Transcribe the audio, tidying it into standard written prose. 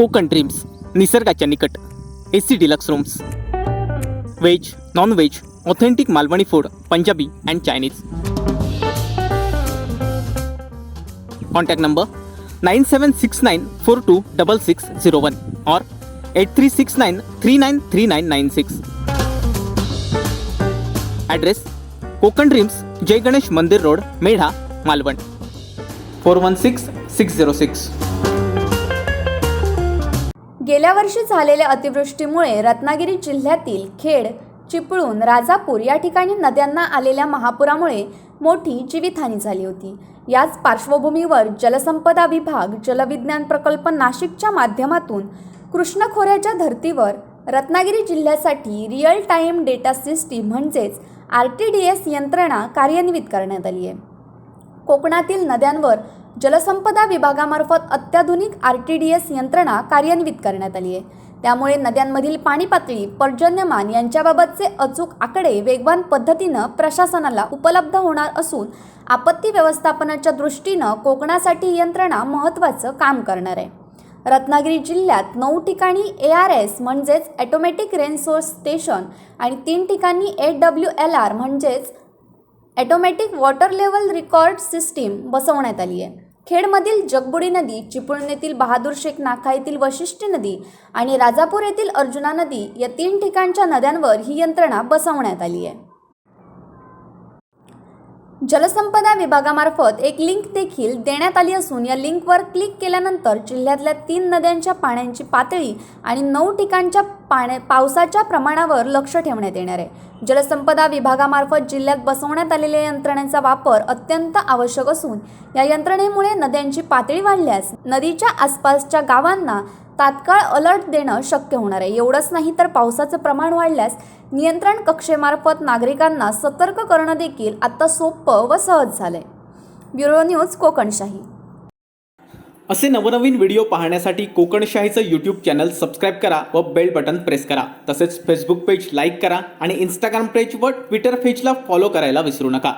Konkan dreams, निसर्गाच्या निकट, AC deluxe rooms, veg, non veg, authentic Malvani food, Punjabi and Chinese. Contact number 9769426601 or 8369393996. Address Konkan dreams, Jai Ganesh Mandir road, Medha, Malvan 416606. गेल्या वर्षी झालेल्या अतिवृष्टीमुळे रत्नागिरी जिल्ह्यातील खेड, चिपळूण, राजापूर या ठिकाणी नद्यांना आलेल्या महापुरामुळे मोठी जीवितहानी झाली होती. याच पार्श्वभूमीवर जलसंपदा विभाग, जलविज्ञान प्रकल्प नाशिकच्या माध्यमातून कृष्ण खोऱ्याच्या धर्तीवर रत्नागिरी जिल्ह्यासाठी रिअल टाईम डेटा सिस्टीम म्हणजेच RTDS यंत्रणा कार्यान्वित करण्यात आली आहे. कोकणातील नद्यांवर जलसंपदा विभागामार्फत अत्याधुनिक RTDS यंत्रणा कार्यान्वित करण्यात आली आहे. त्यामुळे नद्यांमधील पाणी पातळी, पर्जन्यमान यांच्याबाबतचे अचूक आकडे वेगवान पद्धतीनं प्रशासनाला उपलब्ध होणार असून आपत्ती व्यवस्थापनाच्या दृष्टीनं कोकणासाठी ही यंत्रणा महत्त्वाचं काम करणार आहे. रत्नागिरी जिल्ह्यात 9 ठिकाणी ARS म्हणजेच ॲटोमॅटिक रेन सोर्स स्टेशन आणि 3 ठिकाणी AWLR म्हणजेच automatic water level record system बसवण्यात आली आहे. खेडमधील जगबुडी नदी, चिपळूण येथील बहादूर शेख नाका येथील वशिष्ठी नदी आणि राजापूर येथील अर्जुना नदी या 3 ठिकाणच्या नद्यांवर ही यंत्रणा बसवण्यात आली आहे. जलसंपदा विभागामार्फत एक लिंक देखील देण्यात आली असून या लिंकवर क्लिक केल्यानंतर जिल्ह्यातल्या 3 नद्यांच्या पाण्याची पातळी आणि 9 ठिकाणच्या पावसाच्या प्रमाणावर लक्ष ठेवण्यात येणार आहे. जलसंपदा विभागामार्फत जिल्ह्यात बसवण्यात आलेल्या यंत्रणेचा वापर अत्यंत आवश्यक असून या यंत्रणेमुळे नद्यांची पातळी वाढल्यास नदीच्या आसपासच्या गावांना तात्काळ अलर्ट देणं शक्य होणार आहे. एवढंच नाही तर पावसाचं प्रमाण वाढल्यास नियंत्रण कक्षेमार्फत नागरिकांना सतर्क करणं देखील आता सोपं व सहज झालंय. Bureau news Konkanshahi. असे नवनवीन व्हिडिओ पाहण्यासाठी कोकणशाहीचं यूट्यूब चॅनल सबस्क्राईब करा व बेल बटन प्रेस करा. तसेच फेसबुक पेज लाईक करा आणि इंस्टाग्राम पेज व ट्विटर पेजला फॉलो करायला विसरू नका.